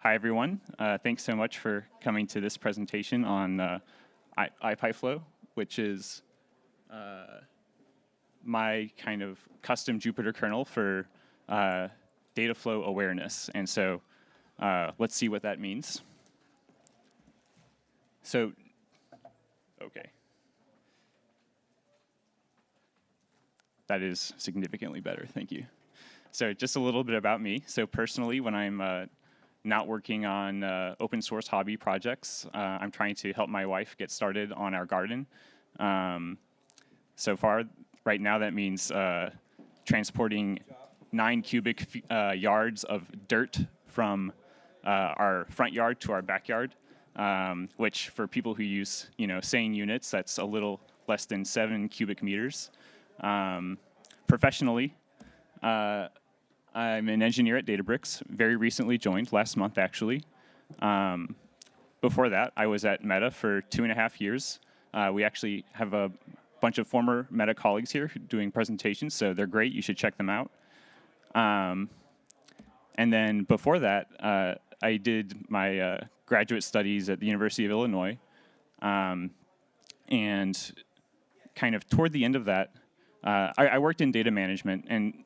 Hi, everyone. Thanks so much for coming to this presentation on IPyflow, which is my kind of custom Jupyter kernel for Dataflow awareness. And so let's see what that means. So, OK. That is significantly better. Thank you. So just a little bit about me. So personally, when I'm not working on open source hobby projects, I'm trying to help my wife get started on our garden. So far, right now, that means transporting 9 cubic yards of dirt from our front yard to our backyard, which for people who use sane units, that's a little less than 7 cubic meters. Professionally, I'm an engineer at Databricks, very recently joined, last month actually. Before that, I was at Meta for 2.5 years. We actually have a bunch of former Meta colleagues here doing presentations, so they're great. You should check them out. And then before that, I did my graduate studies at the University of Illinois. And kind of toward the end of that, I worked in data management, and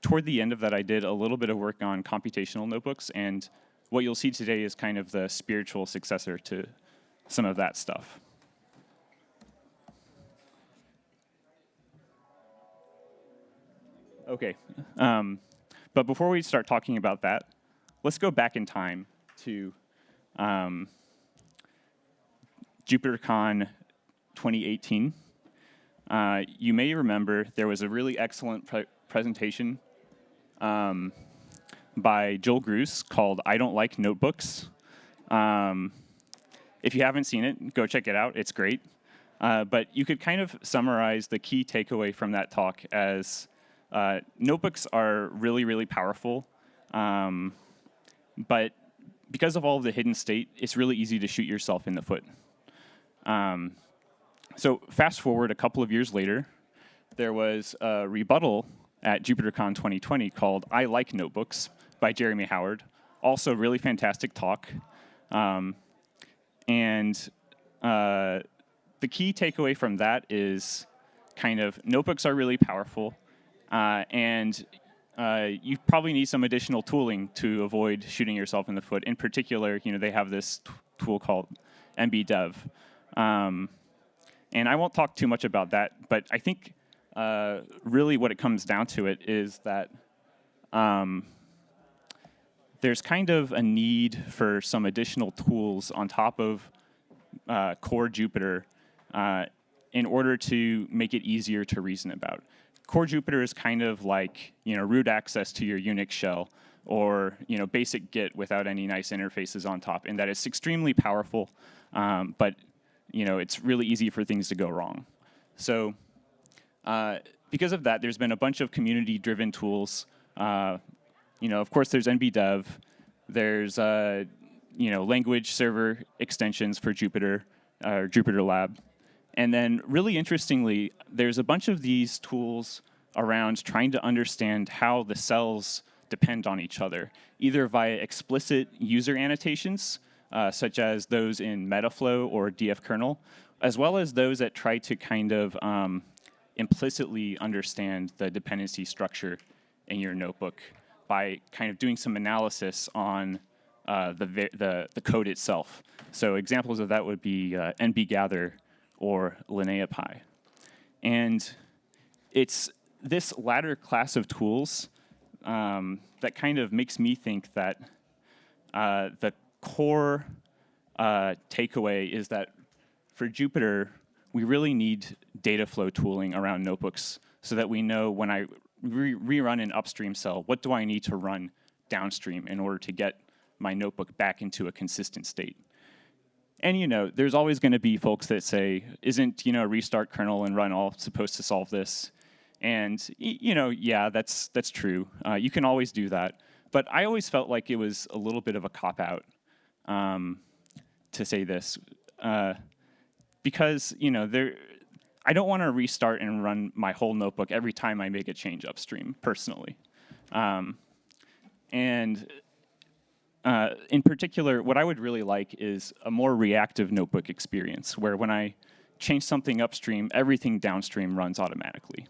toward the end of that, I did a little bit of work on computational notebooks, and what you'll see today is kind of the spiritual successor to some of that stuff. OK. But before we start talking about that, let's go back in time to JupyterCon 2018. You may remember there was a really excellent presentation by Joel Gruss called "I Don't Like Notebooks." If you haven't seen it, go check it out. It's great. But you could kind of summarize the key takeaway from that talk as notebooks are really, really powerful. But because of all of the hidden state, it's really easy to shoot yourself in the foot. So fast forward a couple of years later, there was a rebuttal at JupyterCon 2020 called "I Like Notebooks" by Jeremy Howard. Also really fantastic talk. And the key takeaway from that is kind of notebooks are really powerful. And you probably need some additional tooling to avoid shooting yourself in the foot. In particular, they have this tool called mbdev. And I won't talk too much about that, but I think really what it comes down to it is that there's kind of a need for some additional tools on top of core Jupyter in order to make it easier to reason about. Core Jupyter is kind of like root access to your Unix shell, or basic Git without any nice interfaces on top, in that it's extremely powerful, but it's really easy for things to go wrong. So because of that, there's been a bunch of community-driven tools. Of course, there's mbdev. There's language server extensions for Jupyter, or JupyterLab. And then really interestingly, there's a bunch of these tools around trying to understand how the cells depend on each other, either via explicit user annotations, such as those in Metaflow or dfkernel, as well as those that try to kind of implicitly understand the dependency structure in your notebook by kind of doing some analysis on the code itself. So examples of that would be nbgather or lineapy. And it's this latter class of tools that kind of makes me think that the core takeaway is that for Jupyter, we really need Dataflow tooling around notebooks so that we know when I rerun an upstream cell, what do I need to run downstream in order to get my notebook back into a consistent state. And there's always going to be folks that say, isn't restart kernel and run all supposed to solve this? And yeah, that's true. You can always do that. But I always felt like it was a little bit of a cop-out to say this, because I don't want to restart and run my whole notebook every time I make a change upstream, personally. And in particular, what I would really like is a more reactive notebook experience, where when I change something upstream, everything downstream runs automatically.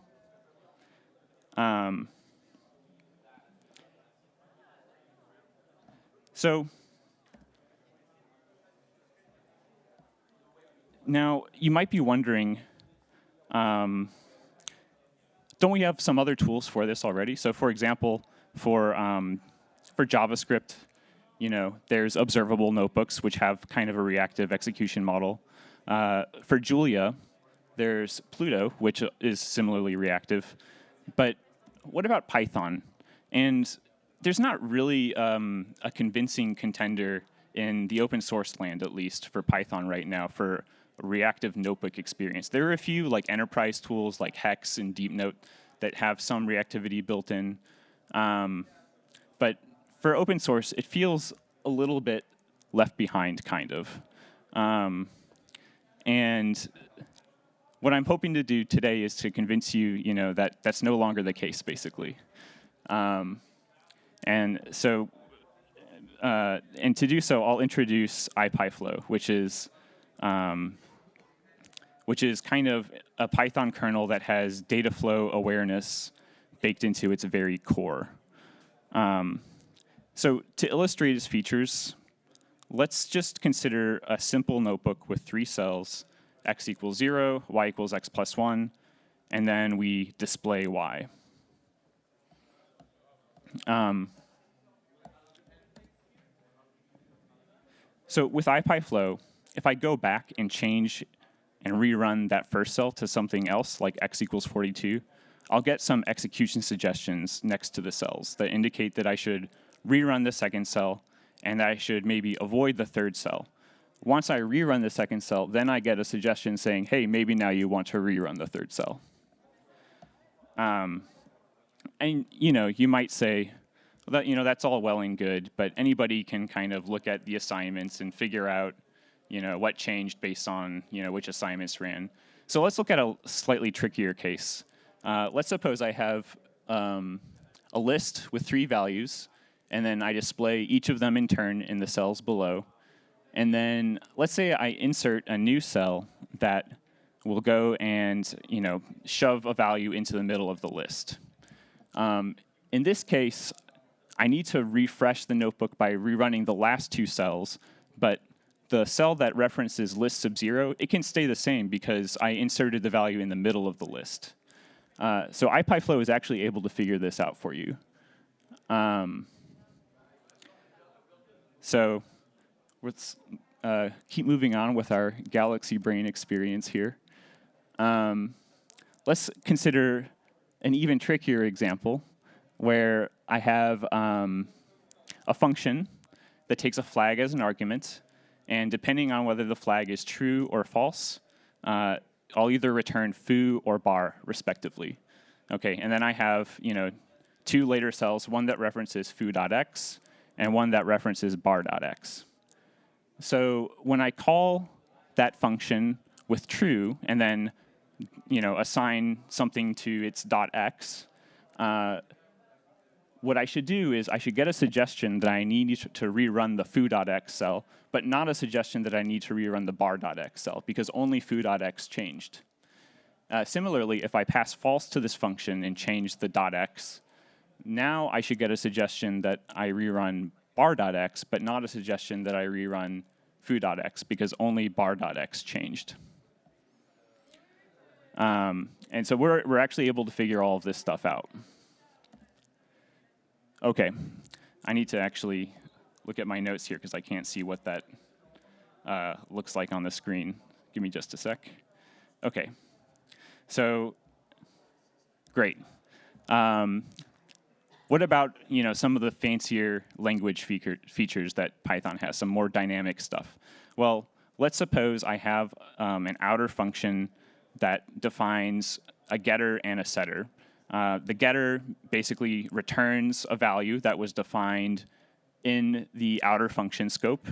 So now you might be wondering, don't we have some other tools for this already? So for example, for JavaScript, there's observable notebooks, which have kind of a reactive execution model. For Julia, there's Pluto, which is similarly reactive. But what about Python? And there's not really a convincing contender in the open source land, at least, for Python right now for a reactive notebook experience. There are a few like enterprise tools like Hex and DeepNote that have some reactivity built in. But for open source, it feels a little bit left behind, kind of. And what I'm hoping to do today is to convince you, that that's no longer the case, basically. And so, and to do so, I'll introduce IPyflow, which is kind of a Python kernel that has Dataflow awareness baked into its very core. So to illustrate its features, let's just consider a simple notebook with 3 cells, x equals 0, y equals x plus 1, and then we display y. So with IPyflow, if I go back and change and rerun that first cell to something else, like x equals 42, I'll get some execution suggestions next to the cells that indicate that I should rerun the second cell and that I should maybe avoid the third cell. Once I rerun the second cell, then I get a suggestion saying, hey, maybe now you want to rerun the third cell. And you might say, that, that's all well and good, but anybody can kind of look at the assignments and figure out, what changed based on, which assignments ran. So let's look at a slightly trickier case. Let's suppose I have a list with 3 values, and then I display each of them in turn in the cells below. And then let's say I insert a new cell that will go and shove a value into the middle of the list. In this case, I need to refresh the notebook by rerunning the last 2 cells, but the cell that references list sub 0, it can stay the same because I inserted the value in the middle of the list. So IPyflow is actually able to figure this out for you. So let's keep moving on with our Galaxy Brain experience here. Let's consider an even trickier example where I have a function that takes a flag as an argument, and depending on whether the flag is true or false, I'll either return foo or bar, respectively. Okay, and then I have 2 later cells, one that references foo.x and one that references bar.x. So when I call that function with true and then assign something to its .x, what I should do is I should get a suggestion that I need to rerun the foo.x cell, but not a suggestion that I need to rerun the bar.x cell, because only foo.x changed. Similarly, if I pass false to this function and change the .x, now I should get a suggestion that I rerun bar.x, but not a suggestion that I rerun foo.x, because only bar.x changed. And so we're actually able to figure all of this stuff out. Okay, I need to actually look at my notes here because I can't see what that looks like on the screen. Give me just a sec. Okay, so great. What about some of the fancier language features that Python has, some more dynamic stuff? Well, let's suppose I have an outer function that defines a getter and a setter. The getter basically returns a value that was defined in the outer function scope.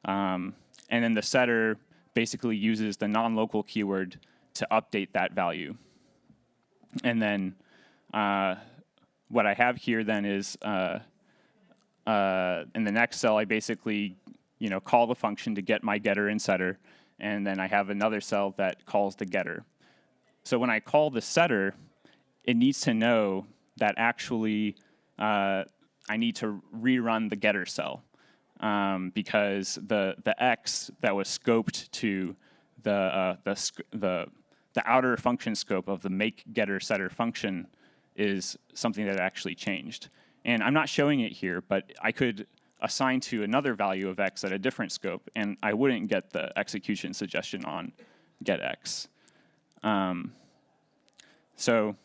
And then the setter basically uses the non-local keyword to update that value. And then what I have here then is in the next cell, I basically call the function to get my getter and setter, and then I have another cell that calls the getter. So when I call the setter, it needs to know that actually I need to rerun the getter cell because the x that was scoped to the outer function scope of the make getter setter function is something that actually changed. And I'm not showing it here, but I could assign to another value of x at a different scope, and I wouldn't get the execution suggestion on get x. So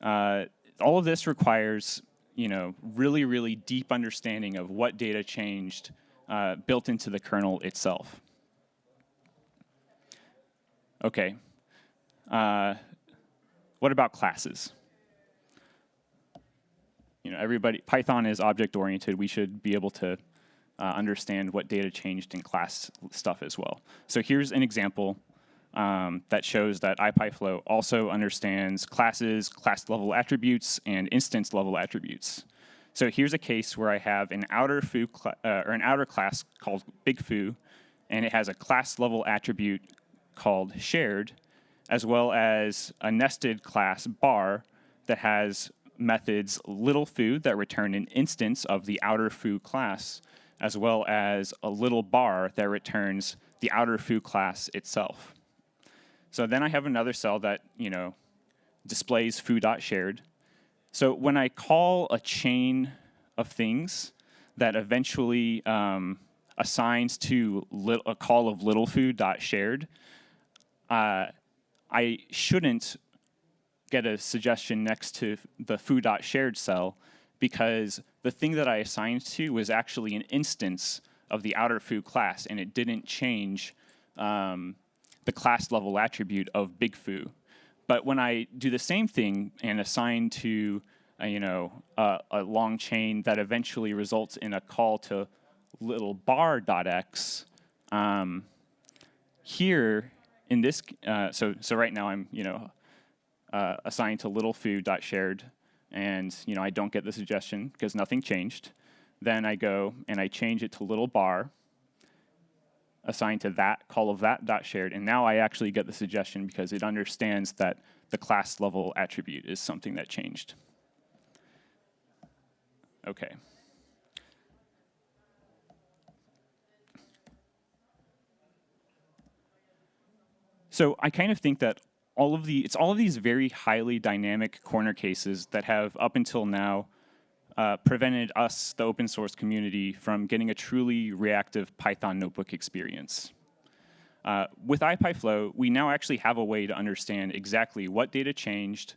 all of this requires really, really deep understanding of what data changed built into the kernel itself. Okay. What about classes? Everybody, Python is object-oriented. We should be able to understand what data changed in class stuff as well. So here's an example that shows that IPyflow also understands classes, class-level attributes, and instance-level attributes. So here's a case where I have an outer foo or an outer class called big foo, and it has a class-level attribute called shared, as well as a nested class bar that has methods little foo that return an instance of the outer foo class, as well as a little bar that returns the outer foo class itself. So then I have another cell that displays foo.shared. So when I call a chain of things that eventually assigns to a call of little foo.shared, I shouldn't get a suggestion next to the foo.shared cell because the thing that I assigned to was actually an instance of the outer foo class, and it didn't change the class level attribute of big foo. But when I do the same thing and assign to a long chain that eventually results in a call to little bar.x, here in this, so right now I'm assigned to little foo.shared, and I don't get the suggestion because nothing changed. Then I go and I change it to little bar, assigned to that call of that.shared, and now I actually get the suggestion because it understands that the class level attribute is something that changed. Okay. So I kind of think that it's all of these very highly dynamic corner cases that have up until now prevented us, the open source community, from getting a truly reactive Python notebook experience. With IPyflow, we now actually have a way to understand exactly what data changed,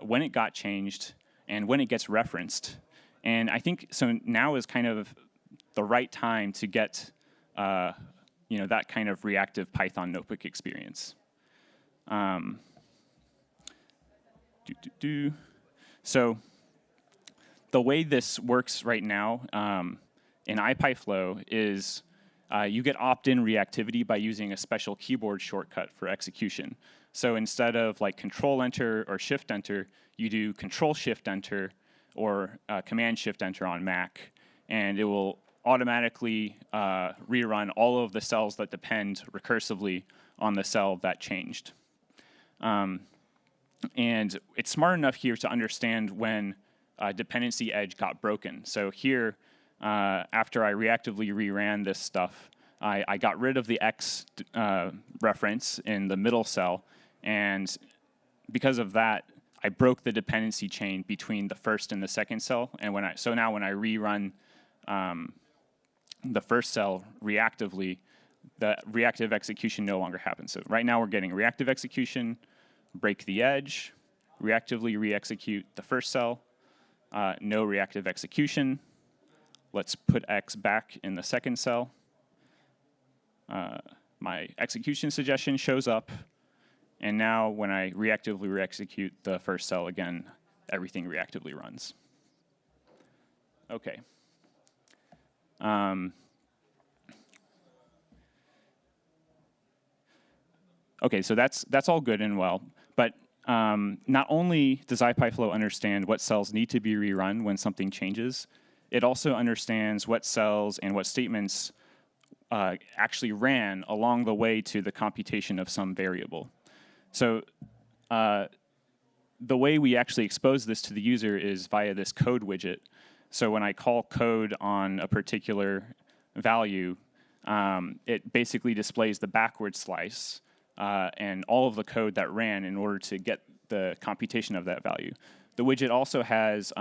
when it got changed, and when it gets referenced. And I think so now is kind of the right time to get that kind of reactive Python notebook experience. So the way this works right now in IPyflow is you get opt-in reactivity by using a special keyboard shortcut for execution. So instead of like Control-Enter or Shift-Enter, you do Control-Shift-Enter or Command-Shift-Enter on Mac, and it will automatically rerun all of the cells that depend recursively on the cell that changed. And it's smart enough here to understand when dependency edge got broken. So here, after I reactively reran this stuff, I got rid of the X reference in the middle cell, and because of that, I broke the dependency chain between the first and the second cell. And so now when I rerun the first cell reactively, the reactive execution no longer happens. So right now we're getting reactive execution, break the edge, reactively re-execute the first cell, no reactive execution. Let's put X back in the second cell. My execution suggestion shows up, and now when I reactively re-execute the first cell again, everything reactively runs. Okay. Okay, so that's all good and well, but not only does IPyflow understand what cells need to be rerun when something changes, it also understands what cells and what statements actually ran along the way to the computation of some variable. So the way we actually expose this to the user is via this code widget. So when I call code on a particular value, it basically displays the backward slice and all of the code that ran in order to get the computation of that value. The widget also has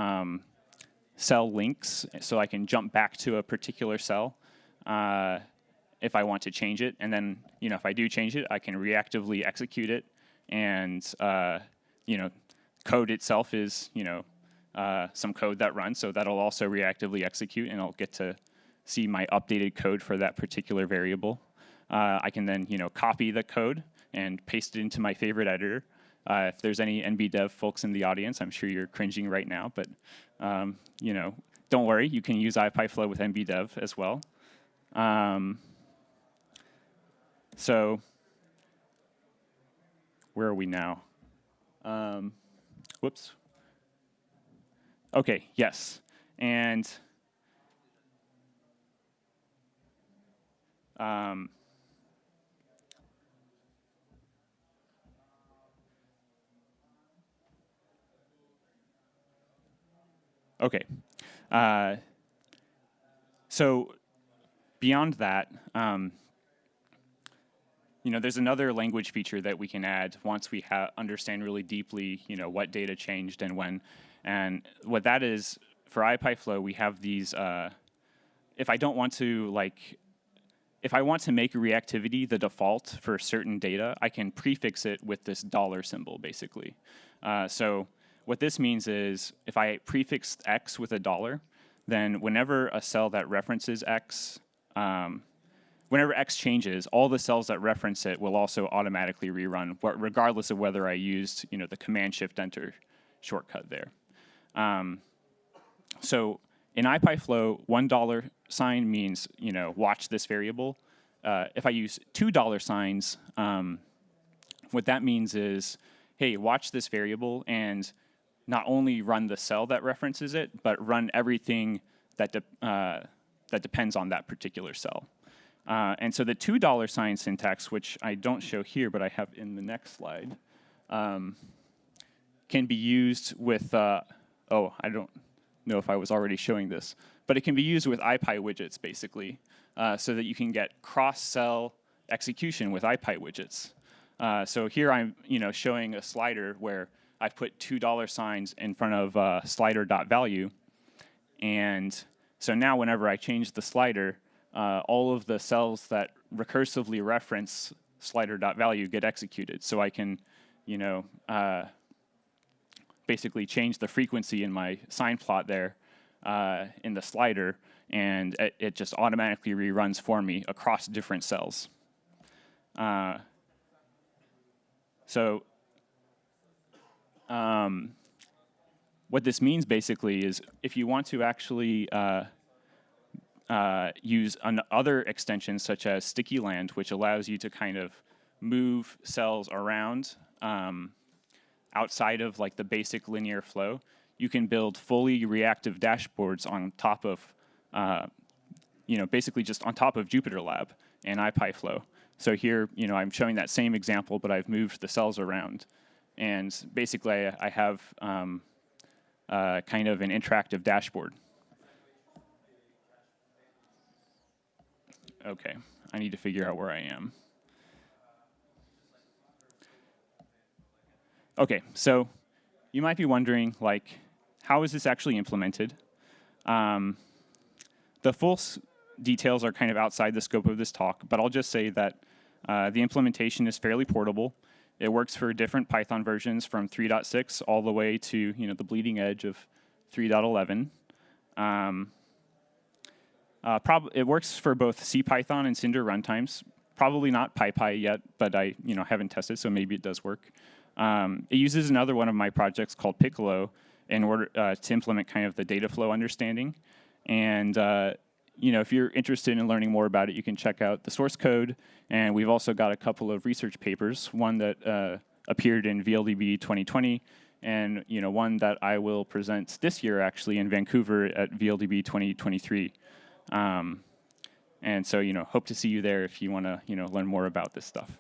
cell links, so I can jump back to a particular cell if I want to change it. And then, if I do change it, I can reactively execute it. And, code itself is, some code that runs, so that'll also reactively execute, and I'll get to see my updated code for that particular variable. I can then, copy the code and paste it into my favorite editor. If there's any NBDev folks in the audience, I'm sure you're cringing right now, but, don't worry, you can use IPyflow with NBDev as well. So where are we now? Whoops. Okay, yes. And okay. So beyond that, there's another language feature that we can add once we understand really deeply, what data changed and when. And what that is, for IPyflow, we have these, if I want to make reactivity the default for certain data, I can prefix it with this dollar symbol, basically. So what this means is, if I prefix X with a dollar, then whenever a cell that references X, whenever X changes, all the cells that reference it will also automatically rerun, regardless of whether I used, the Command-Shift-Enter shortcut there. So in IPyflow, $1 means, watch this variable. If I use $2 what that means is, hey, watch this variable and not only run the cell that references it, but run everything that depends on that particular cell. And so the $2 syntax, which I don't show here, but I have in the next slide, can be used with, I don't know if I was already showing this, but it can be used with ipywidgets, basically, so that you can get cross-cell execution with ipywidgets. So here I'm, showing a slider where I've put $2 in front of slider.value, and so now whenever I change the slider, all of the cells that recursively reference slider.value get executed. So I can, basically change the frequency in my sign plot there in the slider, and it just automatically reruns for me across different cells. What this means basically is if you want to actually use other extensions such as stickyland, which allows you to kind of move cells around outside of the basic linear flow, you can build fully reactive dashboards on top of, basically just on top of JupyterLab and IPyflow. So here, I'm showing that same example, but I've moved the cells around. And basically, I have kind of an interactive dashboard. Okay, I need to figure out where I am. Okay, so you might be wondering, how is this actually implemented? The full details are kind of outside the scope of this talk, but I'll just say that the implementation is fairly portable. It works for different Python versions from 3.6 all the way to the bleeding edge of 3.11. It works for both CPython and Cinder runtimes. Probably not PyPy yet, but I haven't tested, so maybe it does work. It uses another one of my projects called Piccolo in order to implement kind of the Dataflow understanding. And if you're interested in learning more about it, you can check out the source code. And we've also got a couple of research papers, one that appeared in VLDB 2020 and one that I will present this year actually in Vancouver at VLDB 2023. And so hope to see you there if you want to learn more about this stuff.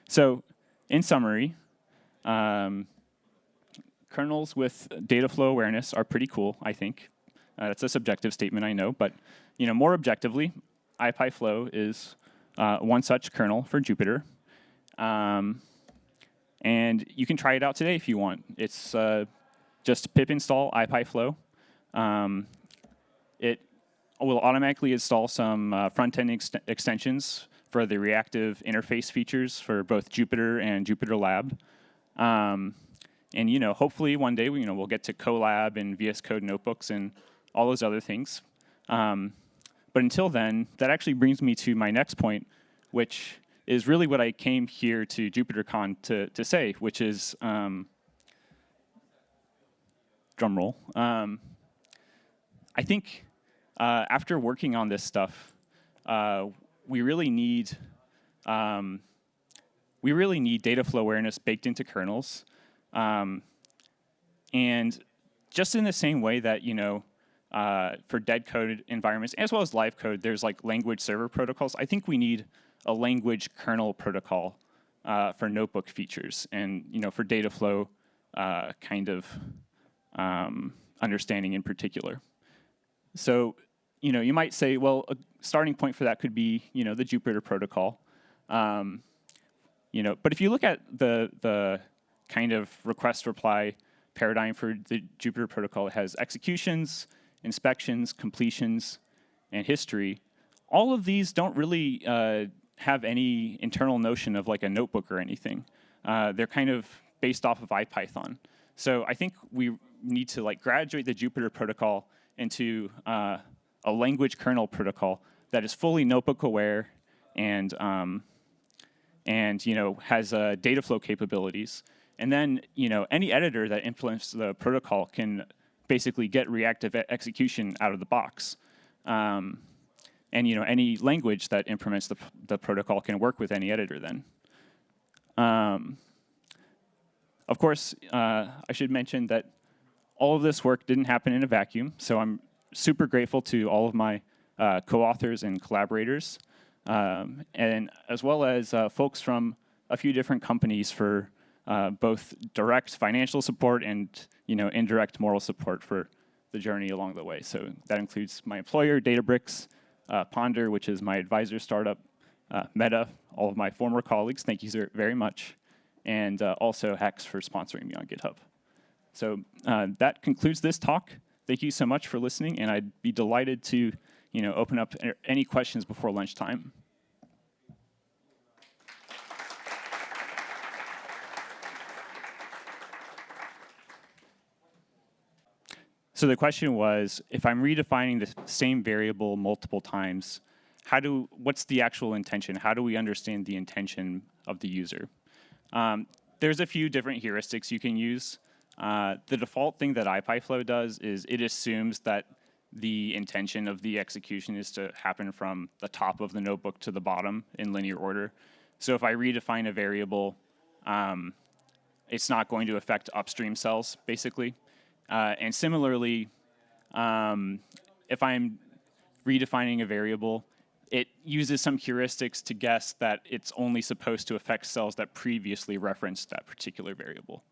So in summary, kernels with Dataflow awareness are pretty cool, I think. That's a subjective statement, I know, but more objectively, IPyflow is one such kernel for Jupyter. And you can try it out today if you want. It's just pip install IPyflow. It will automatically install some front-end extensions for the reactive interface features for both Jupyter and JupyterLab. And hopefully one day we'll get to Colab and VS Code notebooks and all those other things. But until then, that actually brings me to my next point, which is really what I came here to JupyterCon to say, which is, drum roll. I think after working on this stuff, we really need Dataflow awareness baked into kernels. And just in the same way that, for dead code environments, as well as live code, there's like language server protocols. I think we need a language kernel protocol for notebook features and, for Dataflow kind of understanding in particular. So, you might say, well, a starting point for that could be, the Jupyter protocol. But if you look at the kind of request-reply paradigm for the Jupyter protocol, it has executions, inspections, completions, and history. All of these don't really have any internal notion of like a notebook or anything. They're kind of based off of IPython. So I think we need to like graduate the Jupyter protocol into a language kernel protocol that is fully notebook aware and has Dataflow capabilities. And then any editor that implements the protocol can basically get reactive execution out of the box. And any language that implements the protocol can work with any editor then. Of course, I should mention that all of this work didn't happen in a vacuum, so I'm super grateful to all of my co-authors and collaborators, and as well as folks from a few different companies for both direct financial support and indirect moral support for the journey along the way. So that includes my employer, Databricks, Ponder, which is my advisor startup, Meta, all of my former colleagues, thank you very much, and also Hex for sponsoring me on GitHub. So that concludes this talk. Thank you so much for listening, and I'd be delighted to open up any questions before lunchtime. So the question was, if I'm redefining the same variable multiple times, what's the actual intention? How do we understand the intention of the user? There's a few different heuristics you can use. The default thing that IPyflow does is it assumes that the intention of the execution is to happen from the top of the notebook to the bottom in linear order. So if I redefine a variable, it's not going to affect upstream cells, basically. And similarly, if I'm redefining a variable, it uses some heuristics to guess that it's only supposed to affect cells that previously referenced that particular variable.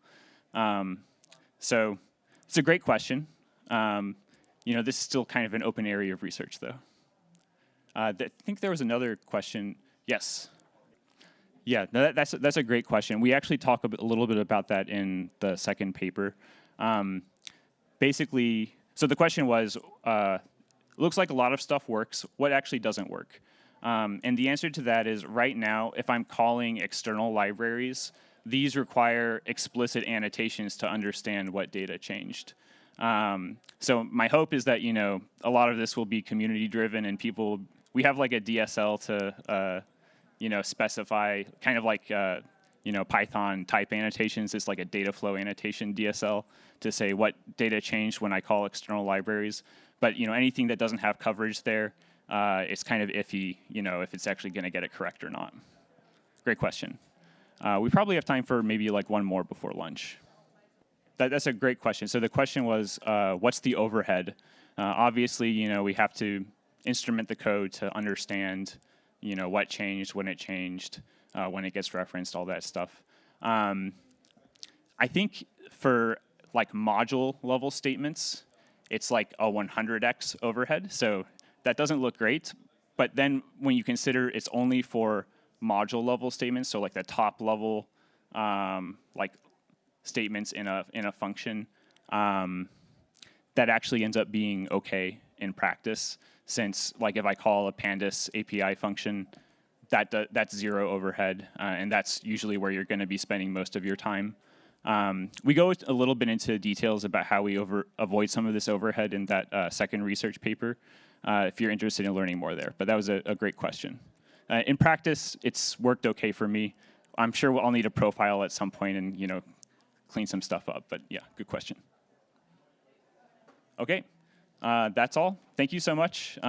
So it's a great question. This is still kind of an open area of research, though. I think there was another question. Yes. Yeah, that's a great question. We actually talk a little bit about that in the second paper. Basically, so the question was, looks like a lot of stuff works. What actually doesn't work? And the answer to that is right now, if I'm calling external libraries, these require explicit annotations to understand what data changed. So my hope is that a lot of this will be community driven and we have like a DSL to specify kind of like Python type annotations. It's like a Dataflow annotation DSL to say what data changed when I call external libraries. But anything that doesn't have coverage there, it's kind of iffy, if it's actually going to get it correct or not. Great question. We probably have time for maybe like one more before lunch. That's a great question. So the question was, what's the overhead? Obviously, we have to instrument the code to understand, what changed, when it changed, when it gets referenced, all that stuff. I think for like module level statements, it's like a 100x overhead. So that doesn't look great. But then when you consider it's only for module level statements, so like the top level like statements in a function, that actually ends up being okay in practice, since like if I call a pandas API function, that's zero overhead, and that's usually where you're going to be spending most of your time. We go a little bit into details about how we avoid some of this overhead in that second research paper, if you're interested in learning more there. But that was a great question. In practice, it's worked okay for me. I'm sure I'll need a profile at some point and clean some stuff up. But yeah, good question. Okay, that's all. Thank you so much.